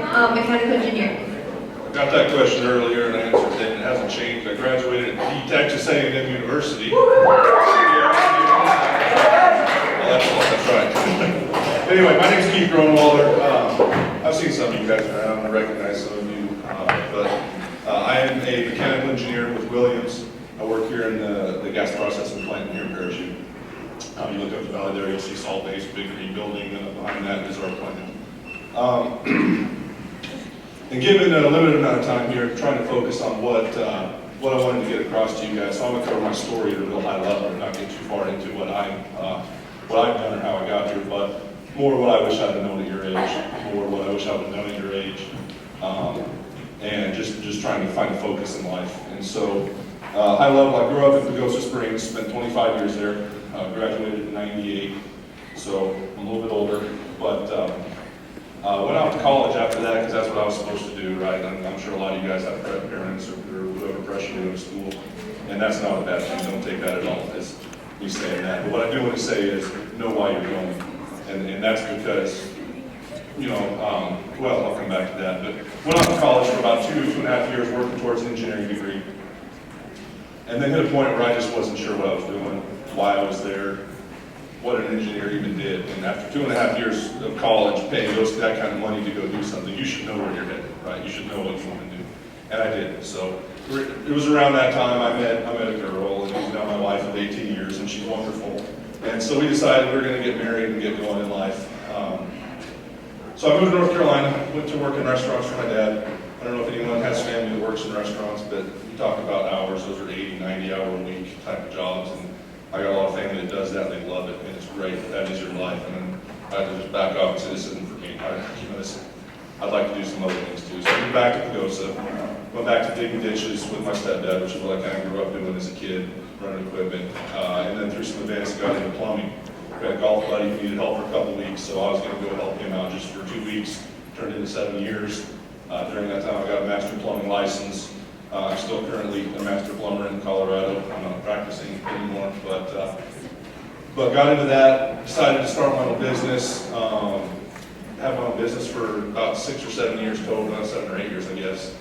mechanical engineer. I got that question earlier and I answered it, and it hasn't changed. I graduated at Texas A&M University. That's right. Anyway, my name is Kieth Groundwaller. I've seen some of you guys around. I recognize some of you. I am a mechanical engineer with Williams. I work here in the gas processing plant here in Parachute. You look up the valley there, you'll see Salt Base, big green building, and behind that is our plant. And given a limited amount of time here, trying to focus on what I wanted to get across to you guys, so I'm going to cover my story at a real high level and not get too far into what I've done or how I got here, but more what I wish I'd have known at your age, more what I wish I would have known at your age, and just trying to find a focus in life. And so, high level, I grew up in Pagosa Springs, spent 25 years there, graduated in '98, so I'm a little bit older, but went off to college after that because that's what I was supposed to do, right? I'm sure a lot of you guys have parents or whoever pressure you to go to school, and that's not a bad thing. Don't take that at all as me saying that. But what I do want to say is know why you're going, and that's because, you know, well, I'll come back to that. But went off to college for about 2.5 years working towards an engineering degree, and then hit a point where I just wasn't sure what I was doing, why I was there, what an engineer even did. And after 2.5 years of college, paying that kind of money to go do something, you should know where you're headed, right? You should know what you want to do. And I did. So it was around that time I met a girl, and she's now my wife of 18 years, and she's wonderful. And so we decided we were going to get married and get going in life. So I moved to North Carolina, went to work in restaurants for my dad. I don't know if anyone has family that works in restaurants, but you talk about hours, those are 80, 90-hour-a-week type of jobs. And I got a lot of family that does that, they love it, and it's great. That is your life. And then I had to just back off and say, this isn't for me. I'd like to do some other things too. So I moved back to Pagosa, went back to digging ditches with my stepdad, which is what I kind of grew up doing as a kid, running equipment. And then through some advanced got into plumbing. We had a golf buddy who needed help for a couple of weeks, so I was going to go help him out just for 2 weeks. Turned into 7 years. During that time, I got a master plumbing license. I'm still currently a master plumber in Colorado. I'm not practicing anymore, but got into that, decided to start my own business. Had my own business for about 6 or 7 years total, about 7 or 8 years, I guess.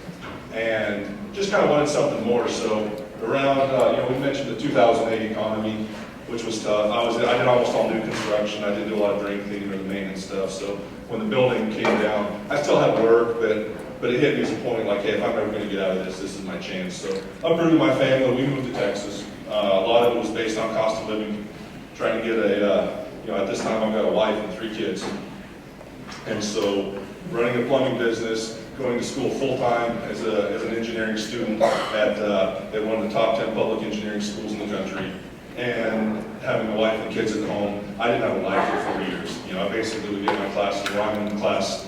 And just kind of wanted something more. So around, we mentioned the 2008 economy, which was tough. I did almost all new construction. I didn't do a lot of drain cleaning or the maintenance stuff. So when the building came down, I still had work, but it hit me as a point like, hey, if I'm ever going to get out of this, this is my chance. So uprooted my family, we moved to Texas. A lot of it was based on cost of living, trying to get at this time I've got a wife and 3 kids. And so running a plumbing business, going to school full-time as an engineering student at one of the top 10 public engineering schools in the country, and having a wife and kids at home. I didn't have a life for 4 years. I basically would get my classes where I'm in class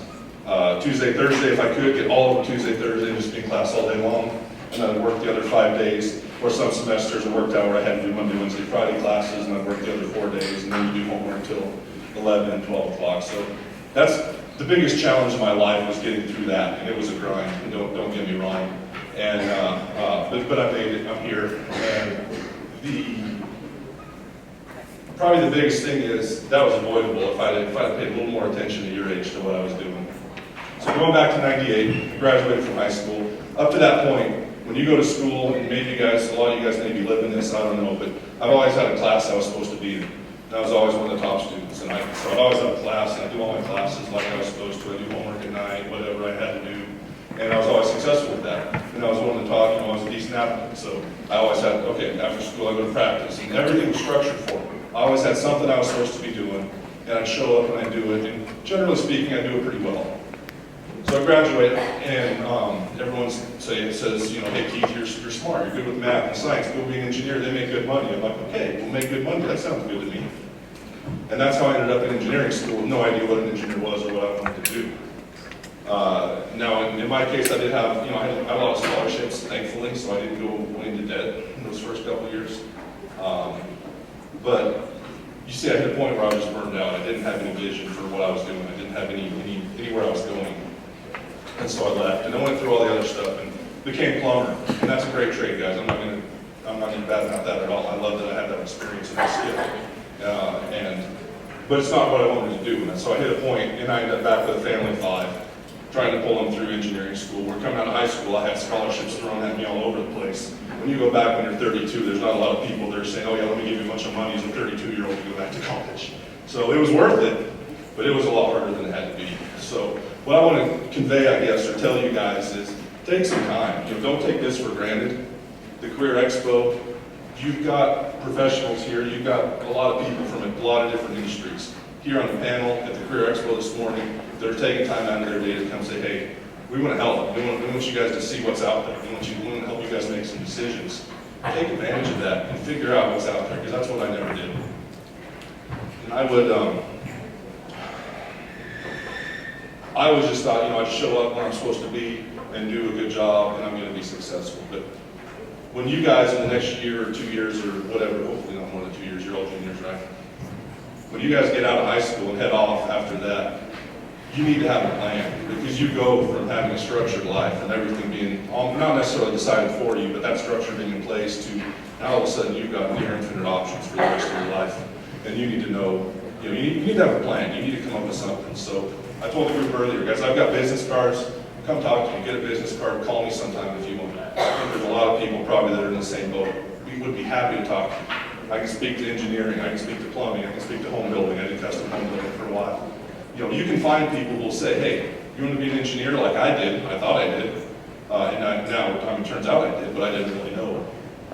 Tuesday, Thursday, if I could, get all of them Tuesday, Thursday, and just be in class all day long. And then I'd work the other 5 days, or some semesters I worked out where I had to do Monday, Wednesday, Friday classes, and I'd work the other 4 days, and then you do homework until 11 and 12 o'clock. So that's the biggest challenge of my life, was getting through that, and it was a grind, and don't get me wrong. And but I made it, I'm here. And probably the biggest thing is that was avoidable if I had paid a little more attention at your age to what I was doing. So going back to '98, graduated from high school. Up to that point, when you go to school, and maybe a lot of you guys may be living this, I don't know, but I've always had a class I was supposed to be in. And I was always one of the top students, so I'd always have a class, and I do all my classes like I was supposed to. I do homework at night, whatever I had to do, and I was always successful with that. And I was one of the top, I was a decent applicant, so I always had, okay, after school I go to practice, and everything was structured for me. I always had something I was supposed to be doing, and I'd show up and I'd do it, and generally speaking, I do it pretty well. So I graduate, and everyone says, hey Keith, you're smart, you're good with math and science, go be an engineer, they make good money. I'm like, okay, we'll make good money, that sounds good to me. And that's how I ended up in engineering school with no idea what an engineer was or what I wanted to do. Now, in my case, I did have, I had a lot of scholarships, thankfully, so I didn't go into debt in those first couple of years. But you see, I hit a point where I was just burned out. I didn't have any vision for what I was doing. I didn't have anywhere I was going. And so I left, and I went through all the other stuff and became plumber. And that's a great trade, guys. I'm not gonna badmouth that at all. I love that I had that experience and that skill. But it's not what I wanted to do. And so I hit a point, and I ended up back with a family of 5, trying to pull them through engineering school. We're coming out of high school, I had scholarships thrown at me all over the place. When you go back when you're 32, there's not a lot of people that are saying, oh yeah, let me give you a bunch of money as a 32-year-old to go back to college. So it was worth it, but it was a lot harder than it had to be. So what I want to convey, I guess, or tell you guys is take some time. Don't take this for granted. The Career Expo, you've got professionals here, you've got a lot of people from a lot of different industries. Here on the panel at the Career Expo this morning, they're taking time out of their day to come say, hey, we want to help. We want you guys to see what's out there. We want to help you guys make some decisions. Take advantage of that and figure out what's out there, because that's what I never did. And I was just thought, I'd show up where I'm supposed to be and do a good job, and I'm going to be successful. But when you guys in the next year or 2 years or whatever, hopefully not more than 2 years, you're all juniors, right? When you guys get out of high school and head off after that, you need to have a plan, because you go from having a structured life and everything being not necessarily decided for you, but that structure being in place to now all of a sudden you've got near infinite options for the rest of your life. And you need to know, you need to have a plan. You need to come up with something. So I told the group earlier, guys, I've got business cards. Come talk to me, get a business card, call me sometime if you want. I think there's a lot of people probably that are in the same boat. We would be happy to talk to you. I can speak to engineering, I can speak to plumbing, I can speak to home building. I did custom home building for a while. You can find people who will say, hey, you want to be an engineer like I did, I thought I did, and it turns out I did, but I didn't really know.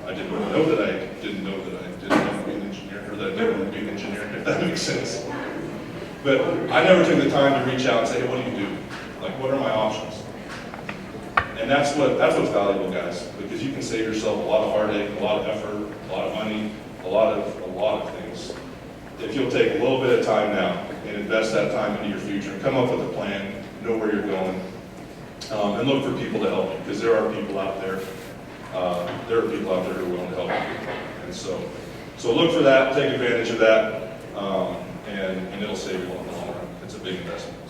I didn't really know that I didn't know that I didn't want to be an engineer, or that I didn't want to be an engineer, if that makes sense. But I never took the time to reach out and say, hey, what do you do? Like, what are my options? And that's what's valuable, guys, because you can save yourself a lot of heartache, a lot of effort, a lot of money, a lot of things. If you'll take a little bit of time now and invest that time into your future and come up with a plan, know where you're going, and look for people to help you, because there are people out there. There are people out there who are willing to help you. And so look for that, take advantage of that, and it'll save you a lot in the long run. It's a big investment.